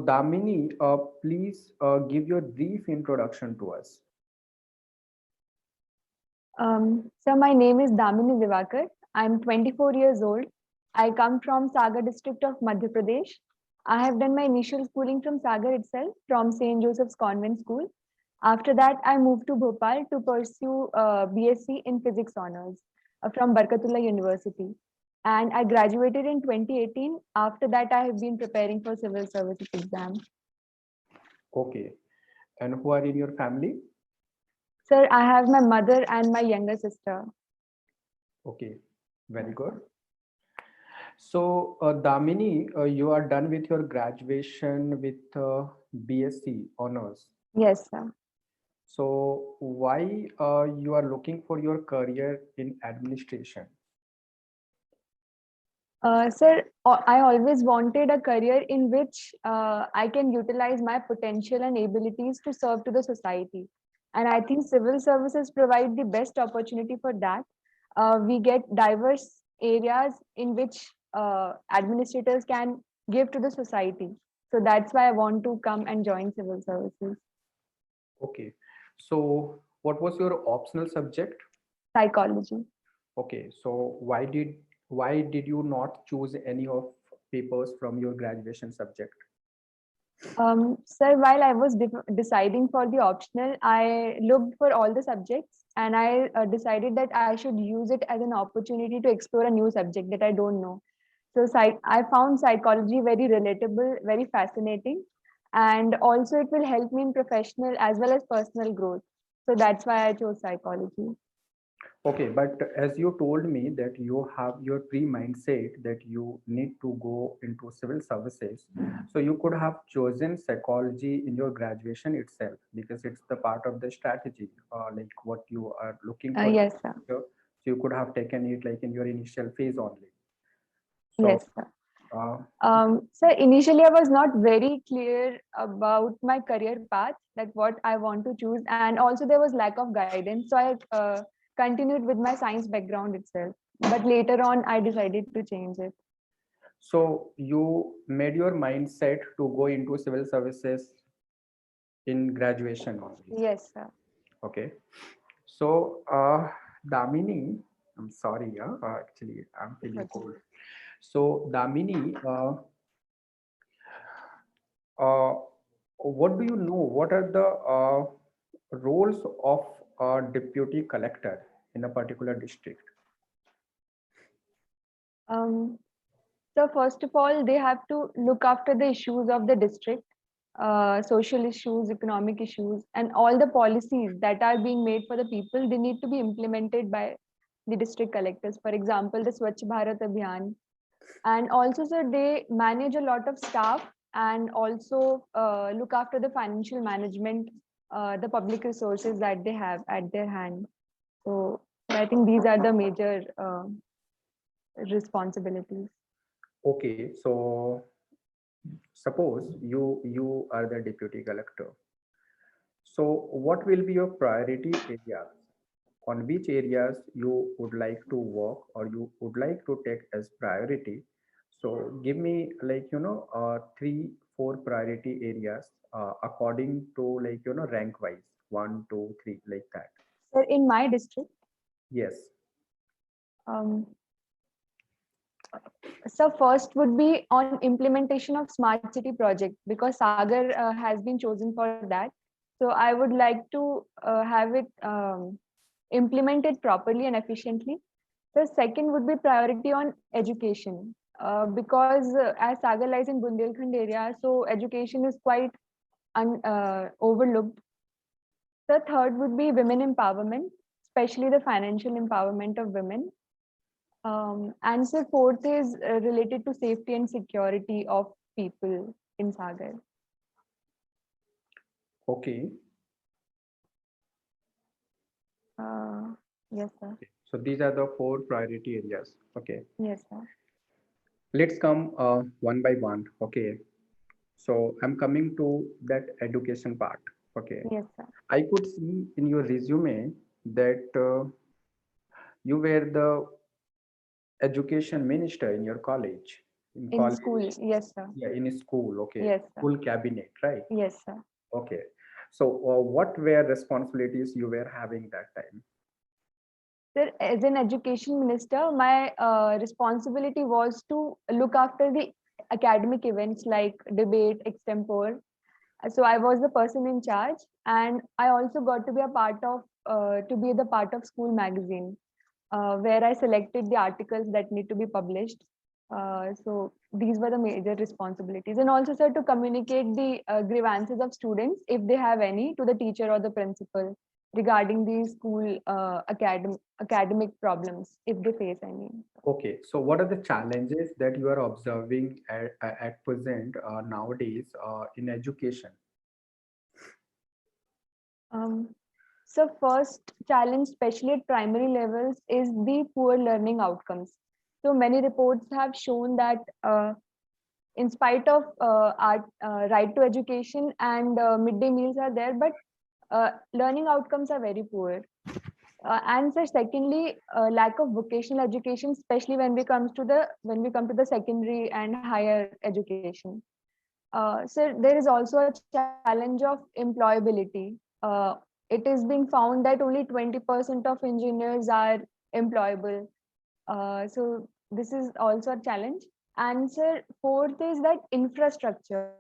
Damini, please give your brief introduction to us. So my name is Damini Divakar. I'm 24 years old. I come from Sagar district of Madhya Pradesh. I have done my initial schooling from Sagar itself, from St. Joseph's Convent School. After that, I moved to Bhopal to pursue BSc in Physics Honours from Barkatullah University. And I graduated in 2018. After that, I have been preparing for civil services exam. Okay. And who are in your family? Sir, I have my mother and my younger sister. Okay, very good. So, Damini, you are done with your graduation with BSc honors. Yes, sir. So, why you are looking for your career in administration? Sir, I always wanted a career in which I can utilize my potential and abilities to serve to the society. And I think civil services provide the best opportunity for that. We get diverse areas in which administrators can give to the society. So that's why I want to come and join civil services. Okay. So, what was your optional subject? Psychology. Okay. So, why did you not choose any of papers from your graduation subject? Sir, while I was deciding for the optional, I looked for all the subjects and I decided that I should use it as an opportunity to explore a new subject that I don't know. So I found psychology very relatable, very fascinating, and also it will help me in professional as well as personal growth. So that's why I chose psychology. Okay, but as you told me that you have your pre-mindset that you need to go into civil services, so you could have chosen psychology in your graduation itself because it's the part of the strategy, like what you are looking for. Yes, sir. So you could have taken it like in your initial phase only. So, Yes, sir. uh, So initially I was not very clear about my career path, like what I want to choose, and also there was lack of guidance. So I continued with my science background itself, but later on I decided to change it. so you made your mindset to go into civil services in graduation only. Yes, sir. Okay. So, Damini, I'm sorry, actually, I'm feeling Okay. cold. So, Damini, uh, what do you know? What are the roles of a deputy collector in a particular district? Um, so first of all, they have to look after the issues of the district, social issues, economic issues, and all the policies that are being made for the people. They need to be implemented by the district collectors. For example, the Swachh Bharat Abhiyan. And also, sir, they manage a lot of staff and also look after the financial management, the public resources that they have at their hand. So I think these are the major responsibilities. Okay, so suppose you are the deputy collector. So, what will be your priority areas? On which areas you would like to work or you would like to take as priority? So, give me like three, four priority areas according to like rank wise, one, two, three, like that. So in my district, Yes. um, so first would be on implementation of smart city project because Sagar has been chosen for that. So I would like to have it implemented properly and efficiently. The second would be priority on education because as Sagar lies in Bundelkhand area, so education is quite overlooked. The third would be women empowerment, especially the financial empowerment of women. And so fourth is related to safety and security of people in Sagar. Okay. Uh, yes, sir. So these are the four priority areas. Okay. Yes, sir. Let's come one by one. Okay. So I'm coming to that education part. Okay. Yes, sir. I could see in your resume that you were the education minister in your college. in In college? school, yes, sir. Yeah, in a school. Okay, Yes, sir. school cabinet, right? Yes, sir. Okay. So, what were responsibilities you were having that time? Sir, as an education minister, my responsibility was to look after the academic events like debate, extempore. So I was the person in charge, and I also got to be a part of to be the part of school magazine, where I selected the articles that need to be published. So these were the major responsibilities, and also, sir, to communicate the grievances of students if they have any to the teacher or the principal regarding the school academic problems if they face any. Okay, so what are the challenges that you are observing at present nowadays in education? Um, so first challenge, especially at primary levels, is the poor learning outcomes. So many reports have shown that in spite of our right to education and midday meals are there, but learning outcomes are very poor. And so secondly, lack of vocational education, especially when we come to the secondary and higher education. So there is also a challenge of employability. It is being found that only 20% of engineers are employable. So this is also a challenge. And sir, fourth is that infrastructure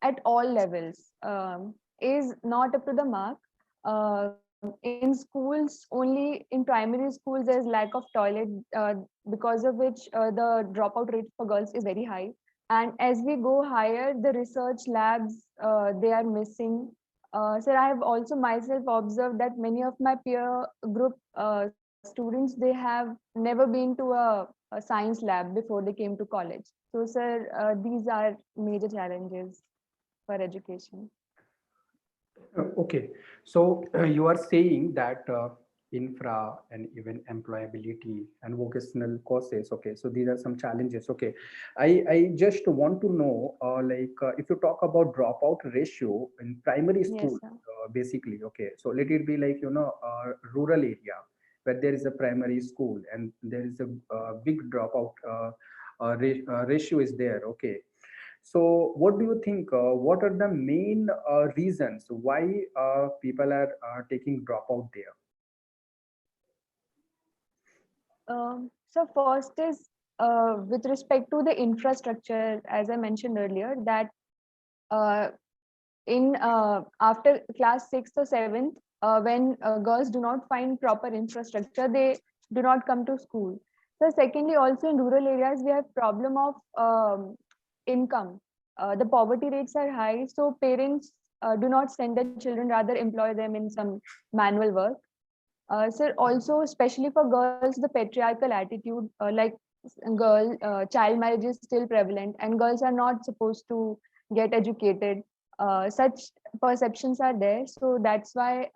at all levels is not up to the mark. In schools, only in primary schools, there's lack of toilet, because of which the dropout rate for girls is very high. And as we go higher, the research labs they are missing. Sir, I have also myself observed that many of my peer group students, they have never been to a science lab before they came to college. So sir, these are major challenges for education. Okay, so you are saying that infra and even employability and vocational courses. Okay, so these are some challenges. Okay, I just want to know, if you talk about dropout ratio in primary Yes, school, sir. basically. Okay, so let it be like rural area where there is a primary school and there is a big dropout ratio is there. Okay, so, what do you think? What are the main reasons why people are taking dropout there? So first is with respect to the infrastructure, as I mentioned earlier, that uh, in after class 6th or 7th, when girls do not find proper infrastructure, they do not come to school. So secondly, also in rural areas, we have problem of income. The poverty rates are high, so parents do not send their children, rather employ them in some manual work. Sir, also especially for girls, the patriarchal attitude, child marriage is still prevalent, and girls are not supposed to get educated. Such perceptions are there, so that's why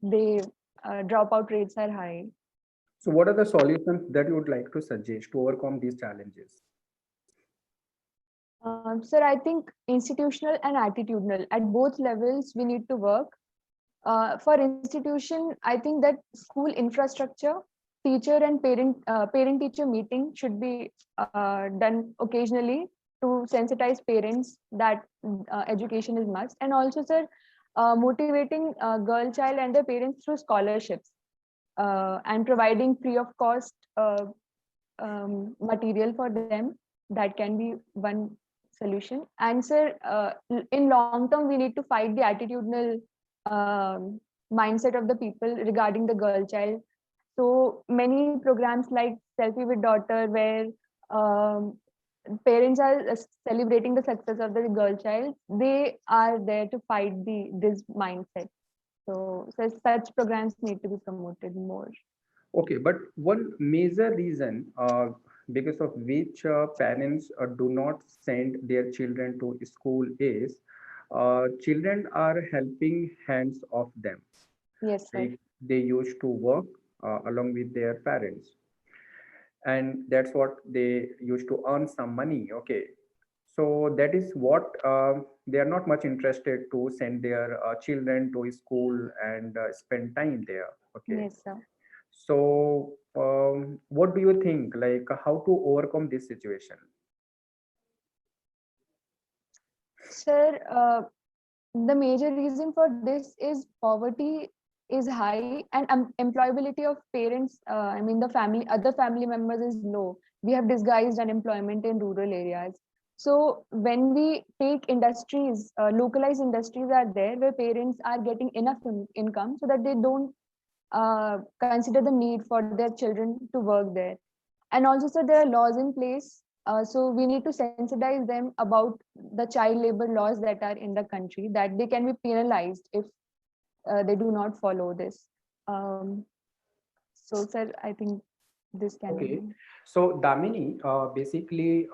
the dropout rates are high. So, what are the solutions that you would like to suggest to overcome these challenges? Sir, I think institutional and attitudinal at both levels we need to work. For institution, I think that school infrastructure, teacher and parent teacher meeting should be done occasionally to sensitize parents that education is must. And also, sir, motivating girl child and their parents through scholarships and providing free of cost material for them. That can be one solution. And sir, in long term, we need to fight the attitudinal mindset of the people regarding the girl child. So many programs like Selfie with Daughter, where um, parents are celebrating the success of the girl child, they are there to fight this mindset. So such programs need to be promoted more. Okay, but one major reason because of which parents do not send their children to school is children are helping hands of them. Yes, sir. Like they used to work along with their parents, and that's what they used to earn some money. Okay, so that is what they are not much interested to send their children to school and spend time there. Okay, Yes, sir. so what do you think, like how to overcome this situation? Sir, the major reason for this is poverty is high and employability of parents, I mean the family, other family members is low. We have disguised unemployment in rural areas. So when we take industries, localized industries are there where parents are getting enough income so that they don't consider the need for their children to work there. And also, sir, there are laws in place. So we need to sensitize them about the child labor laws that are in the country, that they can be penalized if they do not follow this. Um, so, sir, I think this can Okay, be. so Damini, basically,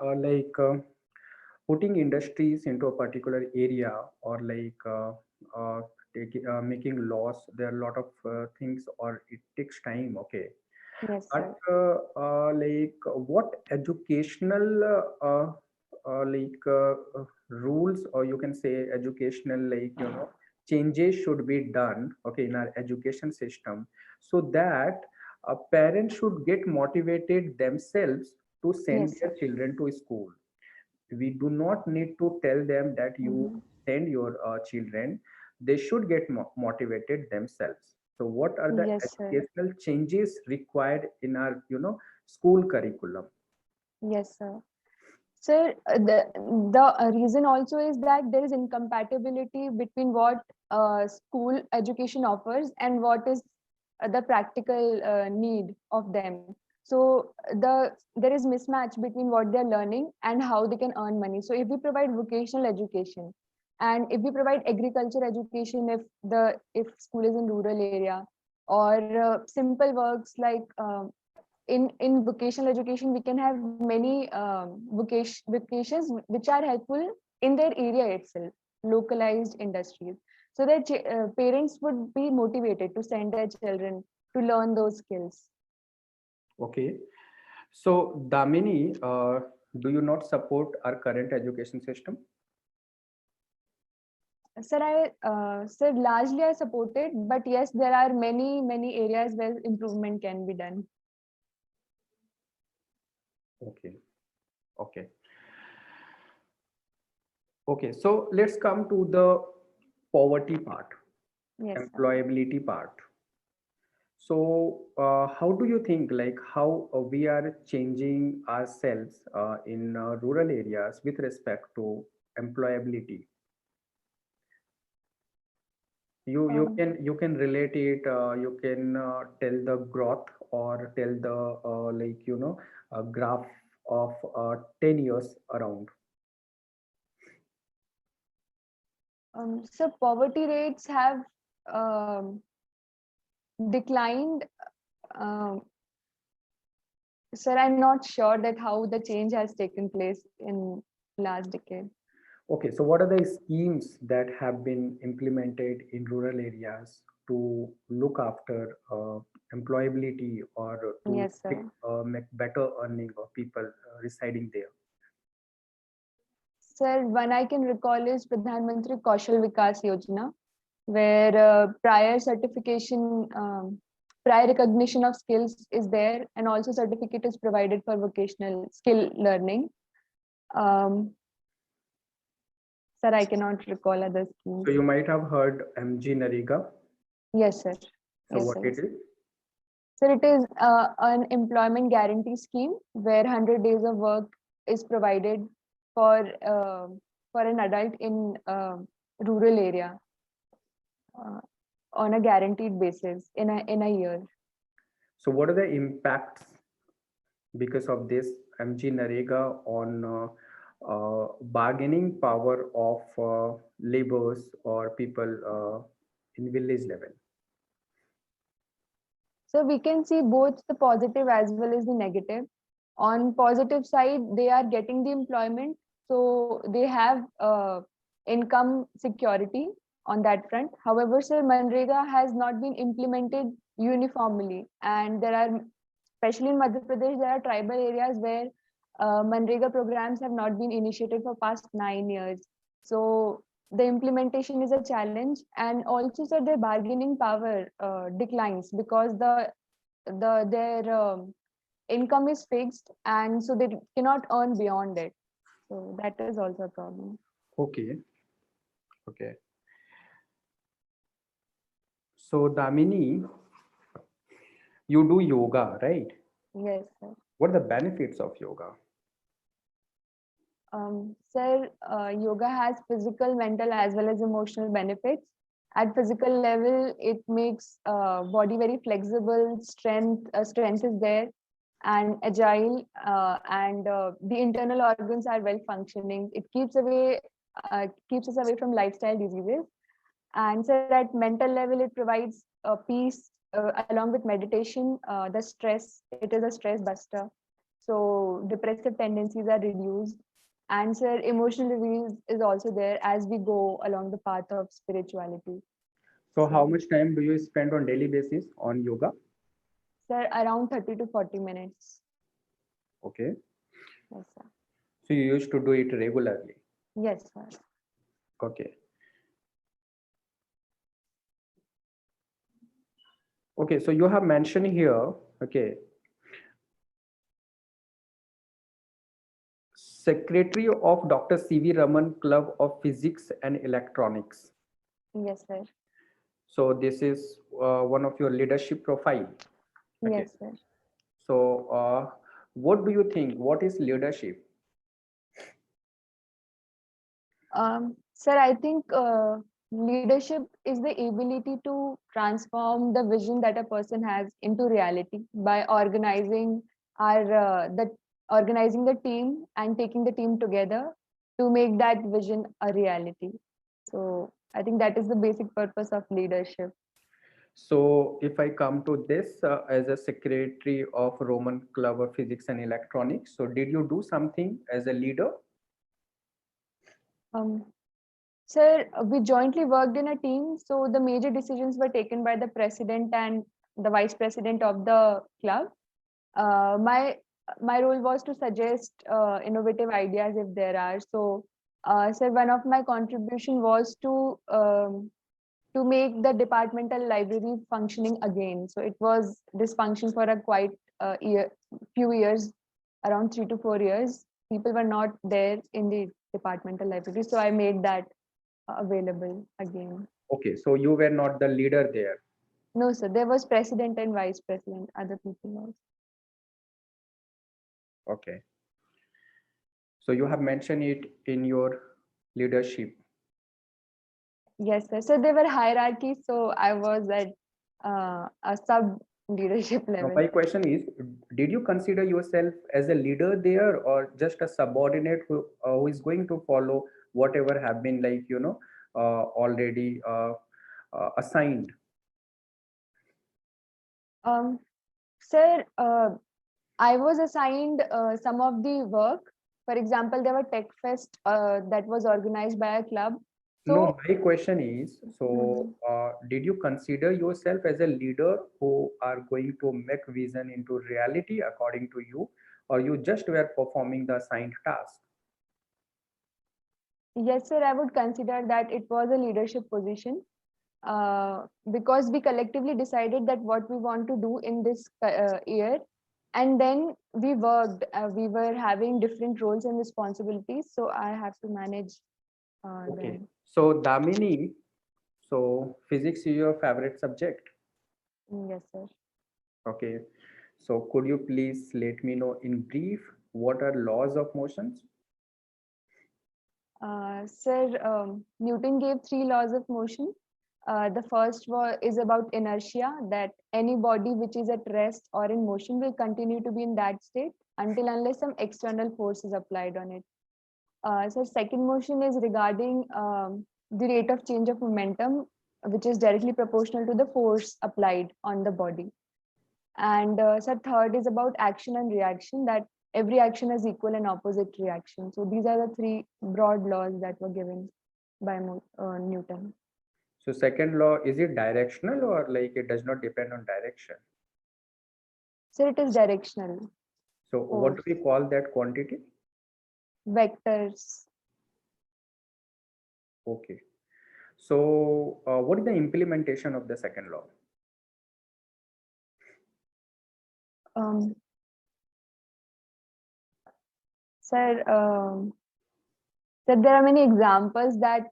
putting industries into a particular area, or uh, making laws, there are a lot of things, or it takes time. Okay, Yes, but sir. what educational rules, or you can say educational, changes should be done, okay, in our education system, so that parents should get motivated themselves to send Yes, their sir. children to school. We do not need to tell them that you Mhm. send your children. They should get motivated themselves. So what are the Yes, sir. educational changes required in our school curriculum? Yes, sir. Sir, the reason also is that there is incompatibility between what school education offers and what is the practical need of them. So there is mismatch between what they're learning and how they can earn money. So if we provide vocational education and if we provide agriculture education, if school is in rural area, or simple works like in vocational education, we can have many vocations which are helpful in their area itself, localized industries, so that parents would be motivated to send their children to learn those skills. Okay, so Damini, do you not support our current education system? Sir, I largely I support it, but yes, there are many areas where improvement can be done. Okay, okay, okay, so let's come to the poverty part, Yes, sir. employability part. So, how do you think, like, how we are changing ourselves in rural areas with respect to employability? um, You can relate it. You can tell the growth, or tell the graph of 10 years around. so poverty rates have um, declined. um, Sir, I'm not sure that how the change has taken place in last decade. Okay, so what are the schemes that have been implemented in rural areas to look after employability, or to Yes, sir. make better earning of people residing there? Sir, one I can recall is Pradhan Mantri Kaushal Vikas Yojana, where prior recognition of skills is there, and also certificate is provided for vocational skill learning. Um, Sir, I cannot recall other So schemes. you might have heard MG Nariga. Yes, sir. So Yes, what sir. it is? Sir, it is an employment guarantee scheme where 100 days of work is provided for uh, for an adult in rural area uh, on a guaranteed basis in a year. So what are the impacts because of this MG Narega on bargaining power of laborers or people in village level? So we can see both the positive as well as the negative. On positive side, they are getting the employment, so they have income security on that front. However, sir, Manrega has not been implemented uniformly, and there are, especially in Madhya Pradesh, there are tribal areas where Manrega programs have not been initiated for past 9 years. So the implementation is a challenge, and also, sir, their bargaining power declines because their income is fixed, and so they cannot earn beyond it. So that is also a problem. Okay. Okay. So Damini, you do yoga, right? Yes, sir. What are the benefits of yoga? Sir, yoga has physical, mental, as well as emotional benefits. At physical level, it makes body very flexible. Strength is there, and agile, and the internal organs are well functioning. It keeps us away from lifestyle diseases. And so at mental level, it provides peace along with meditation. The stress, it is a stress buster. So depressive tendencies are reduced. And sir, emotional release is also there as we go along the path of spirituality. So how So, much time do you spend on daily basis on yoga? sir, around 30 to 40 minutes. Okay. Yes, sir. So you used to do it regularly. Yes, sir. Okay. Okay. So you have mentioned here, okay, Secretary of Dr. C.V. Raman Club of Physics and Electronics. Yes, sir. So this is one of your leadership profile. Okay. Yes, sir. So what do you think? What is leadership? Sir, I think leadership is the ability to transform the vision that a person has into reality by organizing the team and taking the team together to make that vision a reality. So I think that is the basic purpose of leadership. So if I come to this as a secretary of Roman Club of Physics and Electronics, so did you do something as a leader? Um, Sir, we jointly worked in a team, so the major decisions were taken by the president and the vice president of the club. My role was to suggest innovative ideas if there are. So, sir, one of my contribution was to make the departmental library functioning again. So it was dysfunction for a quite few years, around 3 to 4 years. People were not there in the departmental library, so I made that available again. Okay, so you were not the leader there. No, sir, there was president and vice president, other people was. Okay. So you have mentioned it in your leadership. Yes, sir. So there were hierarchies, so I was at a sub leadership Now, level. my question is, did you consider yourself as a leader there or just a subordinate who is going to follow whatever have been like, already assigned? Um, Sir, I was assigned some of the work. For example, there were tech fest that was organized by a club. No, So, my question is, so mhm. did you consider yourself as a leader who are going to make vision into reality according to you, or you just were performing the assigned task? Yes, sir, I would consider that it was a leadership position because we collectively decided that what we want to do in this year, and then we worked. We were having different roles and responsibilities, so I have to manage Okay. them. So Damini, so physics is your favorite subject. Yes, sir. Okay. So could you please let me know in brief what are laws of motions? Sir, Newton gave three laws of motion. The first is about inertia, that any body which is at rest or in motion will continue to be in that state until unless some external force is applied on it. So second motion is regarding the rate of change of momentum, which is directly proportional to the force applied on the body. And so third is about action and reaction, that every action has equal and opposite reaction. So these are the three broad laws that were given by Newton. So second law, is it directional or like it does not depend on direction? So it is directional So what do force, we call that quantity? vectors. Okay. So what is the implementation of the second law? Um, Sir, So there are many examples that,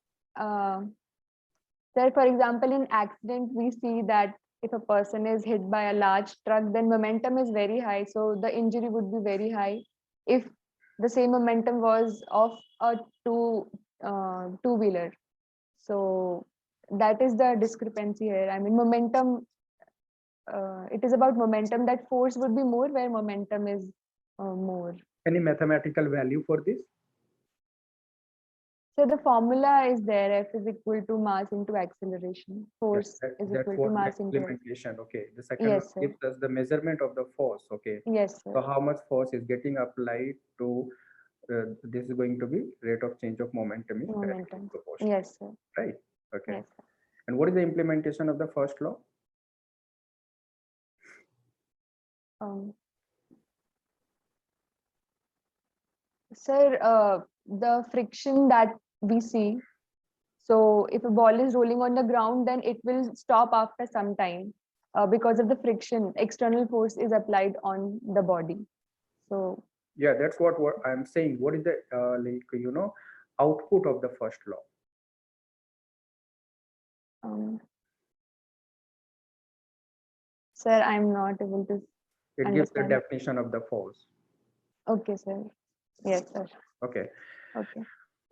there, for example, in accident, we see that if a person is hit by a large truck, then momentum is very high. So the injury would be very high. If the same momentum was of a two-wheeler. So that is the discrepancy here. I mean, momentum, it is about momentum, that force would be more where momentum is more. Any mathematical value for this? So the formula is there, F is equal to mass into acceleration. Force is That's equal to what the mass into. implementation. Okay. The second one Yes, sir. gives us the measurement of the force. Okay. Yes, So sir. how much force is getting applied to this is going to be rate of change of momentum is directly Momentum. proportional. Yes, sir. Right. Okay. Yes, sir. And what is the implementation of the first law? Um, Sir, the friction that we see. So if a ball is rolling on the ground, then it will stop after some time because of the friction. External force is applied on the body. So Yeah, that's what I'm saying. What is the output of the first law? um, sir, I'm not able to It gives the understand. definition of the force. Okay, sir. Yes, sir. Okay. Okay.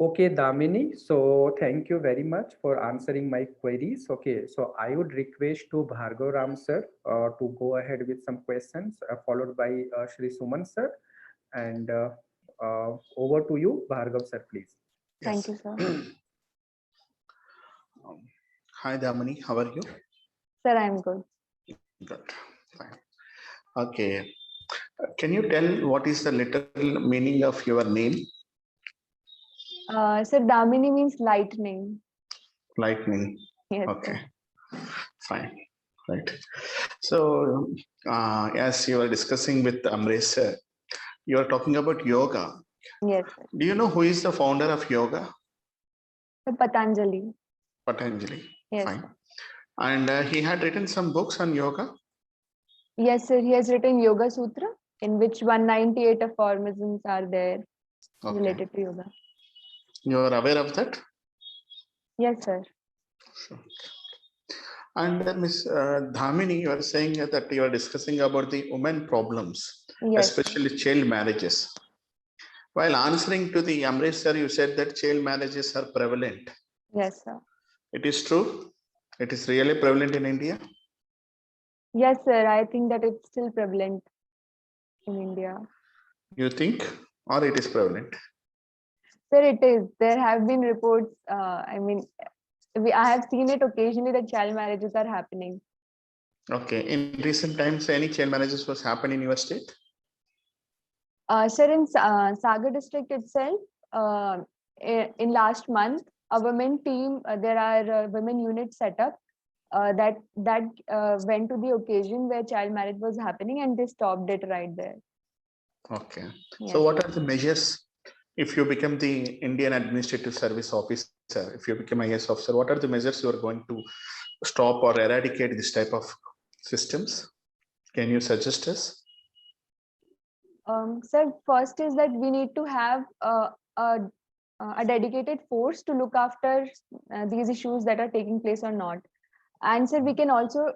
Okay, Damini. So thank you very much for answering my queries. Okay, so I would request to Bhargav Ram sir to go ahead with some questions, followed by Shri Suman sir. And over to you, Bhargav sir, please. Thank Yes. you, sir. Hi, Damini. How are you? Sir, I'm good. Good. Fine. Okay. Can you tell what is the literal meaning of your name? Sir, Damini means lightning. Lightning. Yes, Okay. sir. Fine. Right. So, as you were discussing with Amresh sir, you are talking about yoga. Yes, sir. Do you know who is the founder of yoga? Sir, Patanjali. Patanjali. Yes, Fine. sir. And he had written some books on yoga. Yes, sir. He has written Yoga Sutra, in which 198 aphorisms are there related to yoga. You are aware of that? Yes, sir. Sure. And Ms. Dhamini, you are saying that you are discussing about the women problems, Yes, sir. especially child marriages. While answering to the Amresh sir, you said that child marriages are prevalent. Yes, sir. It is true? It is really prevalent in India? Yes, sir. I think that it's still prevalent in India. You think? Or it is prevalent? Sir, it is. There have been reports. I mean, I have seen it occasionally that child marriages are happening. Okay. In recent times, any child marriages was happened in your state? Sir, in Sagar district itself, in last month, a women team, there are women units set up that went to the occasion where child marriage was happening, and they stopped it right there. Okay. Yes. So what are the measures if you become the Indian Administrative Service Officer, if you become IAS officer, what are the measures you are going to stop or eradicate this type of systems? Can you suggest us? Sir, first is that we need to have a dedicated force to look after these issues that are taking place or not. And sir, we can also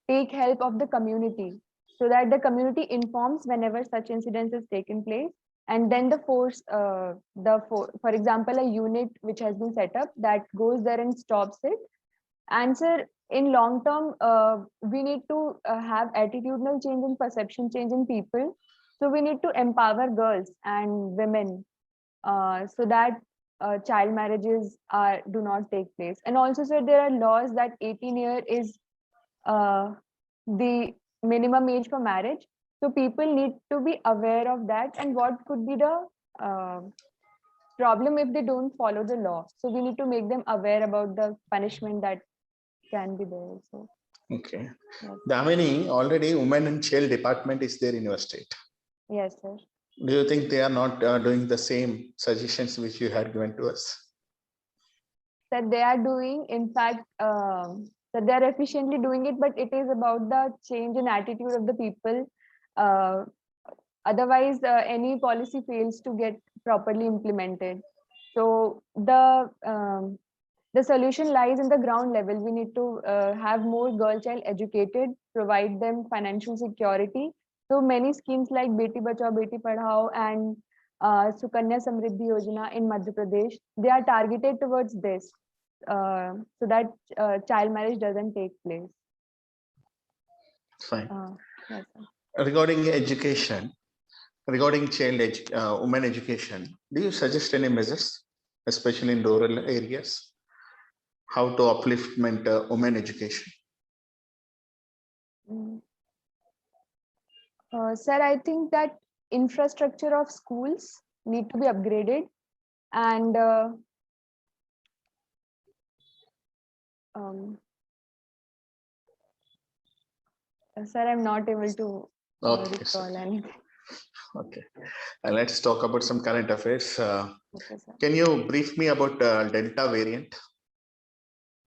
take help of the community so that the community informs whenever such incidents has taken place. And then the force, for example, a unit which has been set up that goes there and stops it. And sir, in long term, we need to have attitudinal change and perception change in people. So we need to empower girls and women so that child marriages do not take place. And also, sir, there are laws that 18 year is the minimum age for marriage. So people need to be aware of that and what could be the problem if they don't follow the law. So we need to make them aware about the punishment that can be there. So Okay. yes. Damini, already women and child department is there in your state. Yes, sir. Do you think they are not doing the same suggestions which you had given to us? That they are doing, in fact, that they are efficiently doing it, but it is about the change in attitude of the people. Otherwise, any policy fails to get properly implemented. So the solution lies in the ground level. We need to have more girl child educated, provide them financial security. So many schemes like Beti Bachao, Beti Padhao, and Sukanya Samriddhi Yojana in Madhya Pradesh, they are targeted towards this, so that child marriage doesn't take place. Fine. Yes, sir. Regarding education, regarding women education, do you suggest any measures, especially in rural areas? How to upliftment women education? Sir, I think that infrastructure of schools need to be upgraded, and sir, I'm not able to Okay, recall anything. okay. Let's talk about some current affairs. Okay, sir. Can you brief me about Delta variant,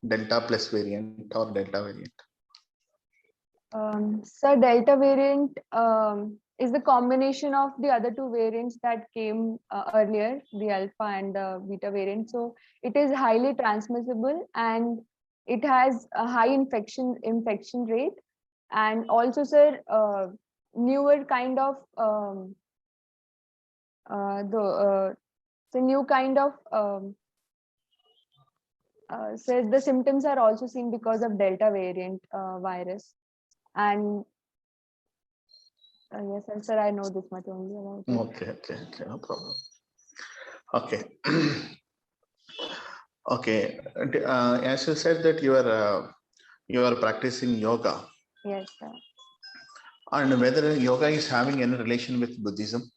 Delta plus variant or Delta variant? Sir, Delta variant is the combination of the other two variants that came earlier, the Alpha and the Beta variant. So it is highly transmissible, and it has a high infection rate, and also, sir, newer kind of the new kind of so the symptoms are also seen because of Delta variant virus. And yes, sir, I know this much only about it. Okay, no problem. Okay. Okay. As you said that you are practicing yoga. Yes, sir. And whether yoga is having any relation with Buddhism?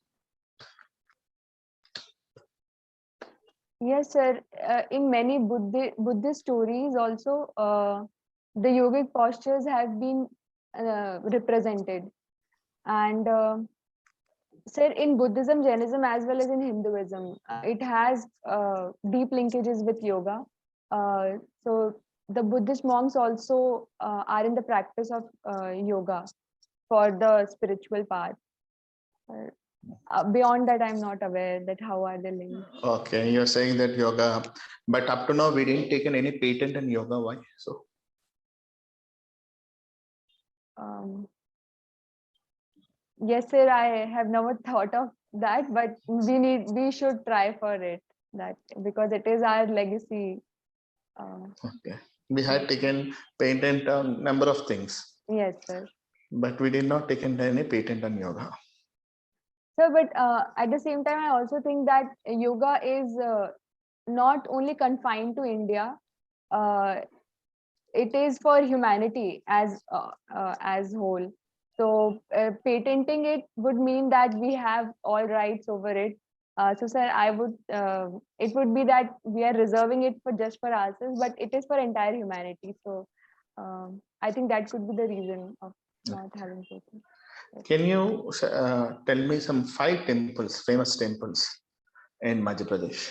Yes, sir. In many Buddhist stories also, the yogic postures have been represented. And sir, in Buddhism, Jainism, as well as in Hinduism, it has deep linkages with yoga. So the Buddhist monks also are in the practice of yoga for the spiritual path. Beyond that, I'm not aware that how are they linked. Okay, you're saying that yoga, but up to now we didn't take any patent in yoga. Why so? Yes, sir, I have never thought of that, but we should try for it, that because it is our legacy. Okay, we had taken patent on number of things. Yes, sir. But we did not take any patent on yoga. Sir, but at the same time, I also think that yoga is not only confined to India. It is for humanity as whole. So patenting it would mean that we have all rights over it. So, sir, it would be that we are reserving it for just for ourselves, but it is for entire humanity. So I think that could be the reason of not having patent. Can you tell me some 5 temples, famous temples in Madhya Pradesh?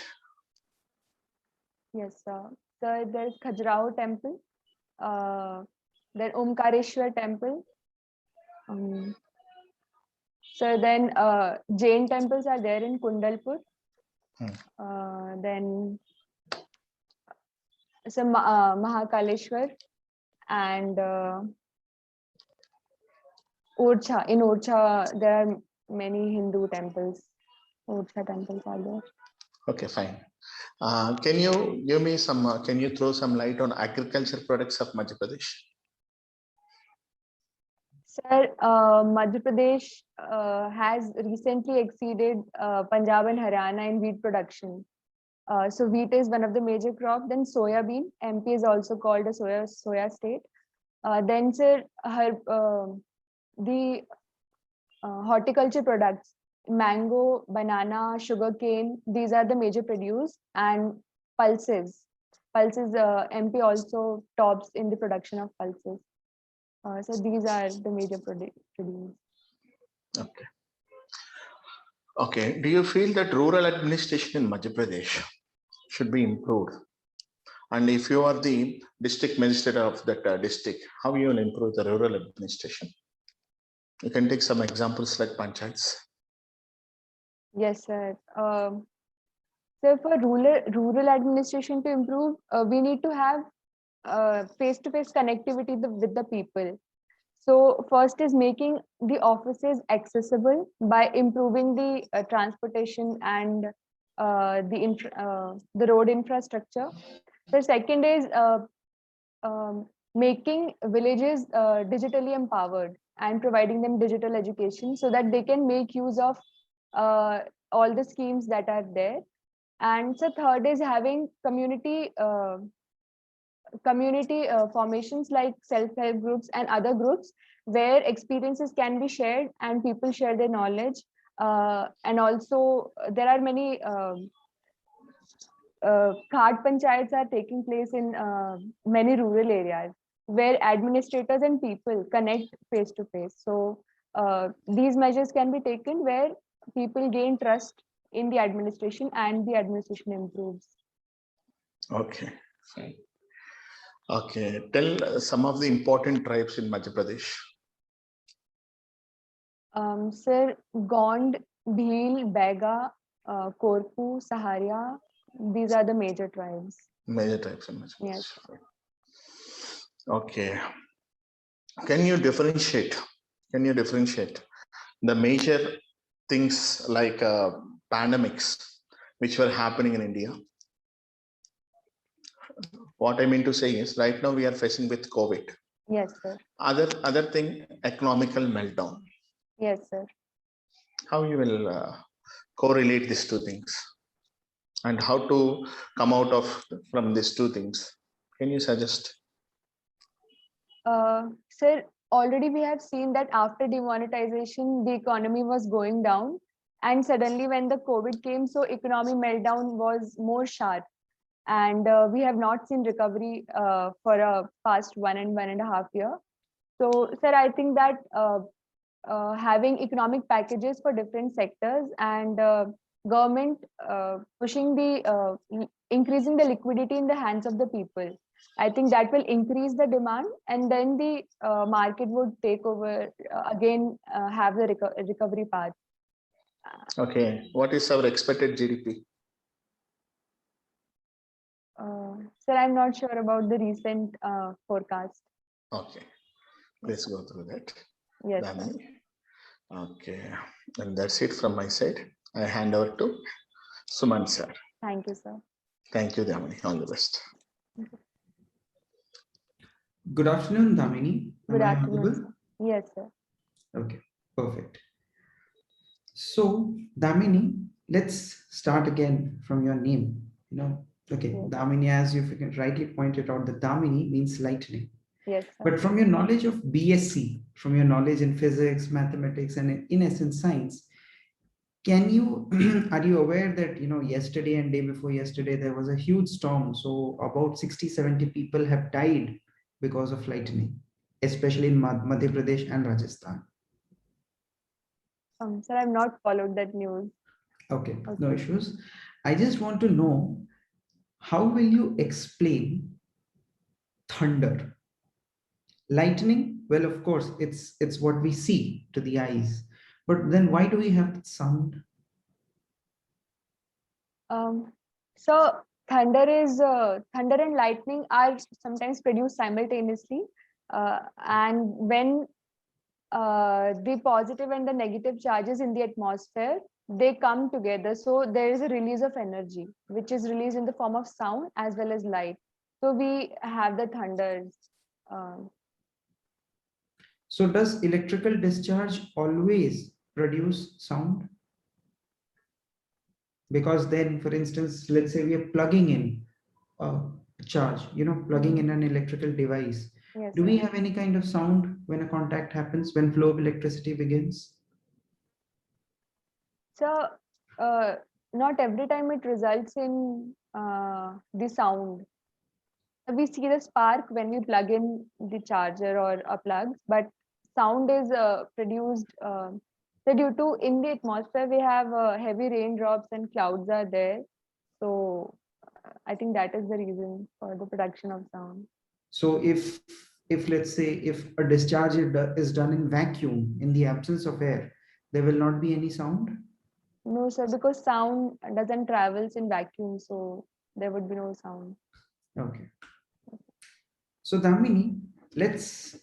Yes, sir. So there's Khajuraho temple, then Omkareshwar temple. So then Jain temples are there in Kundalpur. Then some Mahakaleshwar and Orcha. In Orcha, there are many Hindu temples. Orcha temples are there. Okay, fine. Can you give me some? Can you throw some light on agriculture products of Madhya Pradesh? Sir, Madhya Pradesh has recently exceeded Punjab and Haryana in wheat production. So wheat is one of the major crop. Then soya bean. MP is also called a soya state. Then, sir, the horticulture products, mango, banana, sugarcane, these are the major produce, and pulses. MP also tops in the production of pulses. So these are the major produce. Okay. Okay. Do you feel that rural administration in Madhya Pradesh should be improved? And if you are the district minister of that district, how you will improve the rural administration? You can take some examples like panchayats. Yes, sir. So for rural administration to improve, we need to have face-to-face connectivity with the people. So first is making the offices accessible by improving the transportation and the road infrastructure. The second is making villages digitally empowered and providing them digital education so that they can make use of uh, all the schemes that are there. And so third is having community formations like self-help groups and other groups where experiences can be shared and people share their knowledge. And also there are many card panchayats are taking place in many rural areas where administrators and people connect face to face. So these measures can be taken where people gain trust in the administration and the administration improves. Okay, fine. Okay, tell some of the important tribes in Madhya Pradesh. Sir, Gond, Bhil, Bega, Korpu, Saharia, these are the major tribes. Major tribes in Madhya Pradesh. Yes. Fine. Okay. Can you differentiate? The major things like pandemics which were happening in India? What I mean to say is, right now we are facing with COVID. Yes, sir. Other thing, economical meltdown. Yes, sir. How you will correlate these two things, and how to come out of from these two things? Can you suggest? Sir, already we have seen that after demonetization, the economy was going down. And suddenly when the COVID came, so economy meltdown was more sharp. And we have not seen recovery for a past 1.5 year. So, sir, I think that having economic packages for different sectors and government pushing increasing the liquidity in the hands of the people, I think that will increase the demand, and then the market would take over again, have the recovery path. Okay, what is our expected GDP? Sir, I'm not sure about the recent forecast. Okay, let's go through that. Yes, sir. Damini. Okay, and that's it from my side. I hand over to Suman sir. Thank you, sir. Thank you, Damini. All the best. Good afternoon, Damini. Good Am I afternoon, audible? sir. Yes, sir. Okay, perfect. So, Damini, let's start again from your name. Okay, Yes. Damini, as you rightly pointed out, the Damini means lightning. Yes, sir. But from your knowledge of BSc, from your knowledge in physics, mathematics, and in essence science, can you are you aware that yesterday and day before yesterday there was a huge storm? So about 60-70 people have died because of lightning, especially in Madhya Pradesh and Rajasthan. Sir, I've not followed that news. Okay, no issues. I just want to know, how will you explain thunder? Lightning, well, of course, it's what we see to the eyes, but then why do we have that sound? So thunder and lightning are sometimes produced simultaneously, and when the positive and the negative charges in the atmosphere, they come together, so there is a release of energy which is released in the form of sound as well as light. So we have the thunders. So does electrical discharge always produce sound? Because then, for instance, let's say we are plugging in a charge, plugging in an electrical device. Yes, Do we sir. have any kind of sound when a contact happens, when flow of electricity begins? So not every time it results in the sound. We see the spark when we plug in the charger or a plug, but sound is produced so due to in the atmosphere we have heavy raindrops and clouds are there. So I think that is the reason for the production of sound. So if let's say if a discharge is done in vacuum in the absence of air, there will not be any sound? No, sir, because sound doesn't travels in vacuum, so there would be no sound. Okay. So Damini, let's,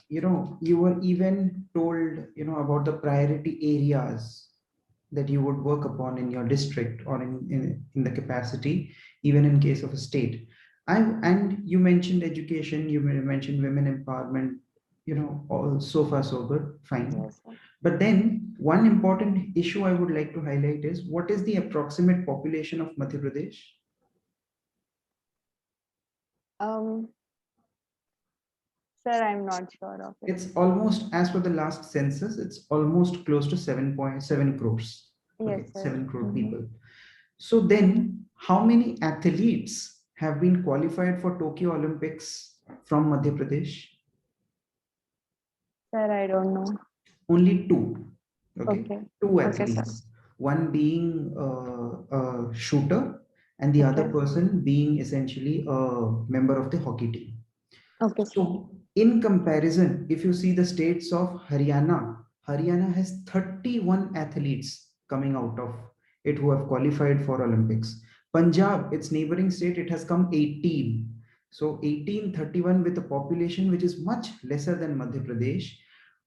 you were even told, about the priority areas that you would work upon in your district or in the capacity, even in case of a state. And you mentioned education, you mentioned women empowerment, all so far so good, fine. Yes, sir. But then one important issue I would like to highlight is, what is the approximate population of Madhya Pradesh? Um, Sir, I'm not sure of it. It's almost, as per the last census, it's almost close to 7.7 crores. Yes, Okay, sir. 7 crore Mhm. people. So then, how many athletes have been qualified for Tokyo Olympics from Madhya Pradesh? Sir, I don't know. Only two. Okay, Okay. two Okay, sir. athletes. One being a shooter, and the other Okay. person being essentially a member of the hockey team. Okay, sir. So, in comparison, if you see the states of Haryana has 31 athletes coming out of it who have qualified for Olympics. Punjab, its neighboring state, it has come 18. So 1831 with a population which is much lesser than Madhya Pradesh.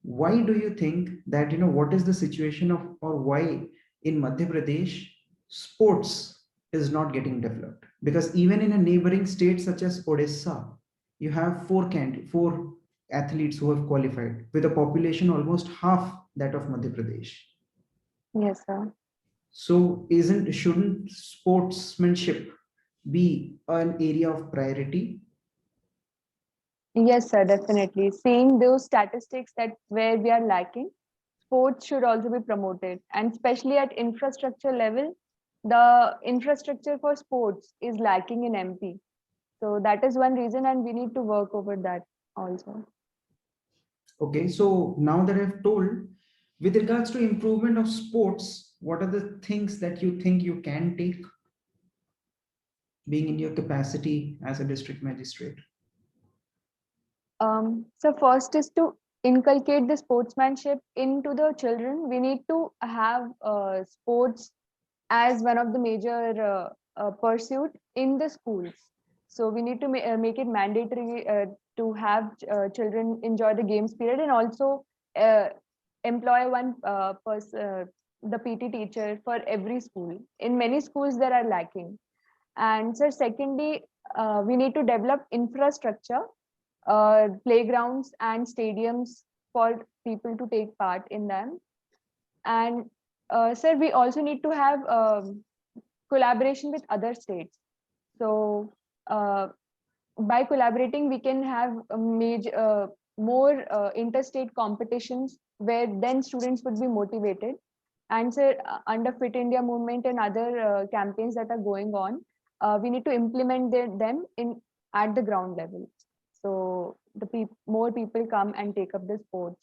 Why do you think that, what is the situation of, or why in Madhya Pradesh sports is not getting developed? Because even in a neighboring state such as Odisha, you have four athletes who have qualified with a population almost half that of Madhya Pradesh. Yes, sir. So shouldn't sportsmanship be an area of priority? Yes, sir, definitely. Seeing those statistics that where we are lacking, sports should also be promoted. And especially at infrastructure level, the infrastructure for sports is lacking in MP. So that is one reason, and we need to work over that also. Okay, so now that I've told, with regards to improvement of sports, what are the things that you think you can take, being in your capacity as a district magistrate? So first is to inculcate the sportsmanship into the children. We need to have sports as one of the major pursuit in the schools. So we need to make it mandatory to have children enjoy the games period, and also uh, employ one the PT teacher for every school. In many schools there are lacking. And so secondly, we need to develop infrastructure, playgrounds and stadiums for people to take part in them. And sir, we also need to have collaboration with other states. So by collaborating, we can have a major, more interstate competitions where then students would be motivated. And sir, under Fit India movement and other campaigns that are going on, we need to implement them in at the ground level. So more people come and take up the sports.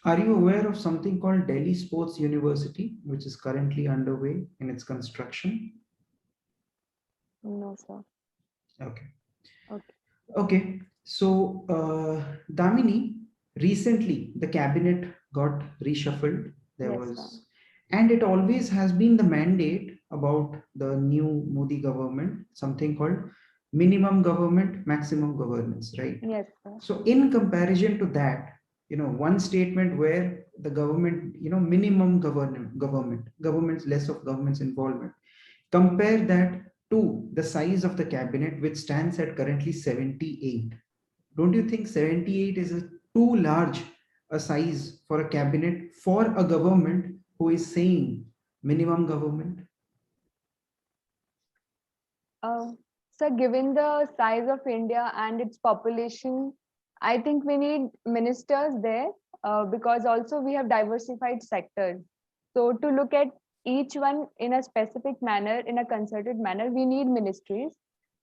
Are you aware of something called Delhi Sports University, which is currently underway in its construction? No, sir. Okay. Okay. Okay. So, Damini, recently the cabinet got reshuffled. There Yes, sir. was, and it always has been the mandate about the new Modi government, something called minimum government, maximum governance, right? Yes, sir. So, in comparison to that, one statement where the government, minimum government's less of government's involvement. Compare that to the size of the cabinet, which stands at currently 78. Don't you think 78 is too large a size for a cabinet for a government who is saying minimum government? Uh, so given the size of India and its population, I think we need ministers there because also we have diversified sectors. So to look at each one in a specific manner, in a concerted manner, we need ministries.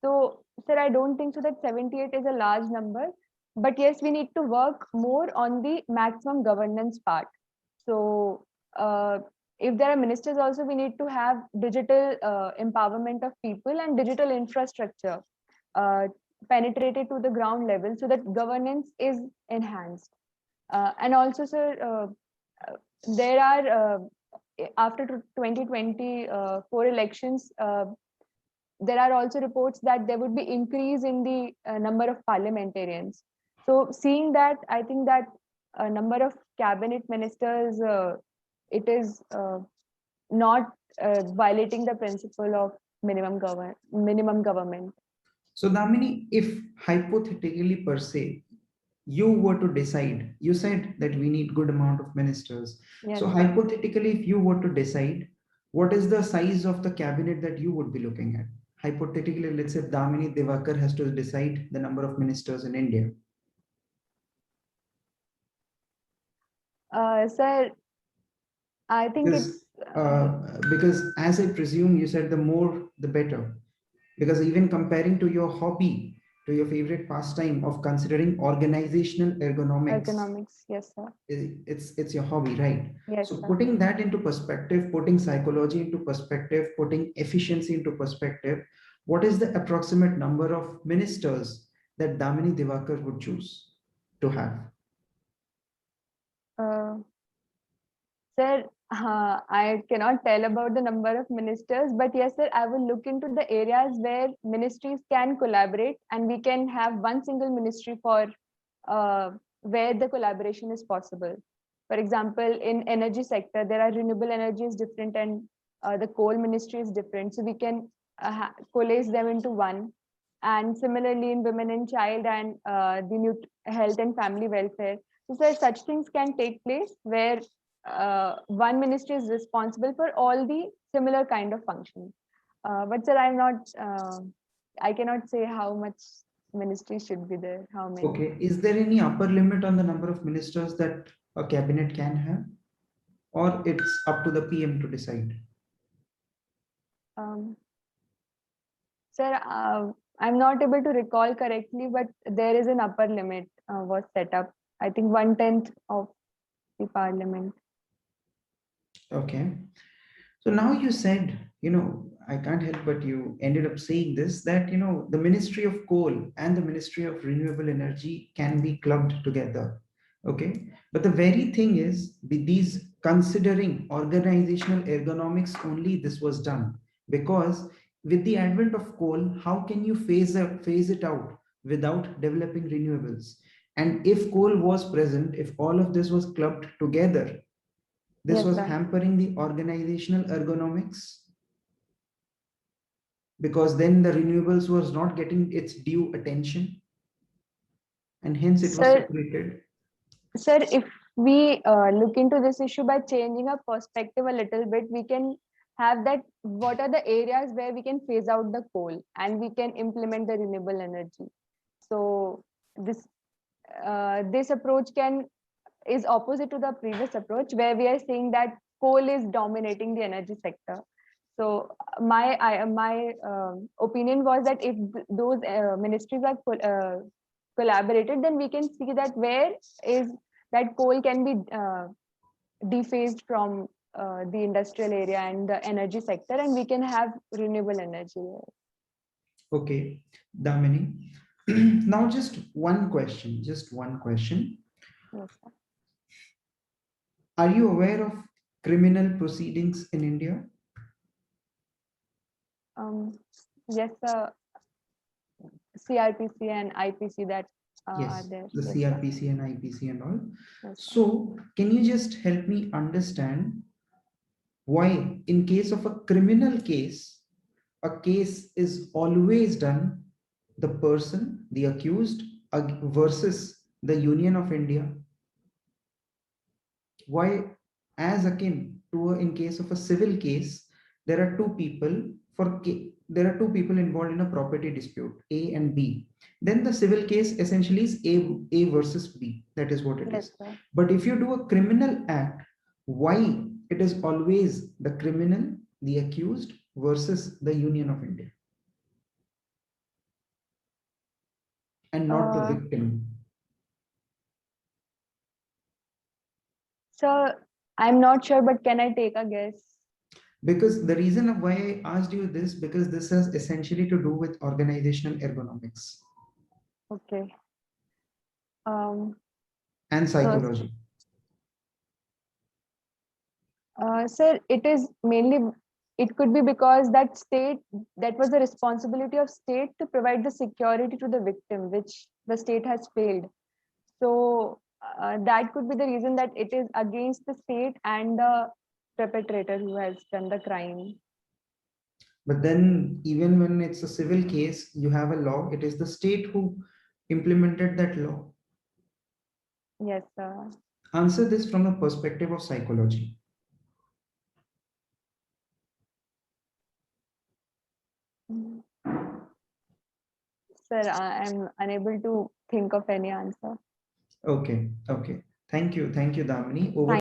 So, sir, I don't think so that 78 is a large number, but yes, we need to work more on the maximum governance part. So, if there are ministers also, we need to have digital empowerment of people and digital infrastructure uh, penetrated to the ground level so that governance is enhanced. And also, sir, there are after 2024 elections, there are also reports that there would be increase in the number of parliamentarians. So seeing that, I think that a number of cabinet ministers, it is not violating the principle of minimum government. So Damini, if hypothetically per se, you were to decide, you said that we need good amount of ministers. Yes, So hypothetically, if you were to decide, what is the size of the cabinet that you would be looking at? Hypothetically, let's say Damini Devakar has to decide the number of ministers in India. sir, I think Because, it's because as I presume, you said the more, the better. Because even comparing to your hobby, to your favorite pastime of considering organizational ergonomics, economics. Yes, sir. it's your hobby, right? Yes, So sir. putting that into perspective, putting psychology into perspective, putting efficiency into perspective, what is the approximate number of ministers that Damini Devakar would choose to have? Uh, Sir, I cannot tell about the number of ministers, but yes, sir, I will look into the areas where ministries can collaborate and we can have one single ministry for where the collaboration is possible. For example, in energy sector, there are renewable energy is different and the coal ministry is different. So we can coalesce them into one. And similarly, in women and child and the health and family welfare. So, sir, such things can take place where one ministry is responsible for all the similar kind of functions. But sir, I cannot say how much ministries should be there, how many. Okay, is there any upper limit on the number of ministers that a cabinet can have? Or it's up to the PM to decide? Sir, I'm not able to recall correctly, but there is an upper limit was set up. I think 1/10 of the parliament. Okay. So now you said, I can't help but you ended up saying this, that, the Ministry of Coal and the Ministry of Renewable Energy can be clubbed together. Okay. But the very thing is, with these considering organizational ergonomics only, this was done. Because with the advent of coal, how can you phase it out without developing renewables? And if coal was present, if all of this was clubbed together, this Yes, was sir. hampering the organizational ergonomics, because then the renewables was not getting its due attention, and hence it was Sir, separated. Sir, if we look into this issue by changing our perspective a little bit, we can have that what are the areas where we can phase out the coal and we can implement the renewable energy. So this approach is opposite to the previous approach where we are saying that coal is dominating the energy sector. So my opinion was that if those ministries are collaborated, then we can see that where is that coal can be dephased from the industrial area and the energy sector, and we can have renewable energy there. Okay, Damini. Now just one question. Yes, sir. Are you aware of criminal proceedings in India? Yes, sir. CRPC and IPC that are Yes, there. the Yes, sir. CRPC and IPC and all. Yes, sir. So can you just help me understand why, in case of a criminal case, a case is always done the person, the accused, versus the Union of India? Why, as akin to in case of a civil case, there are two people involved in a property dispute, A and B. Then the civil case essentially is A versus B. That is what it Yes, is. sir. But if you do a criminal act, why it is always the criminal, the accused versus the Union of India, and not the victim? So I'm not sure, but can I take a guess? Because the reason of why I asked you this, because this has essentially to do with organizational ergonomics Okay. Um, and so psychology. Sir, it is mainly, it could be because that was the responsibility of state to provide the security to the victim, which the state has failed. So that could be the reason that it is against the state and the perpetrator who has done the crime. But then even when it's a civil case, you have a law. It is the state who implemented that law. Yes, sir. Answer this from a perspective of psychology. Sir, I am unable to think of any answer. Okay, okay. Thank you, Damini. Over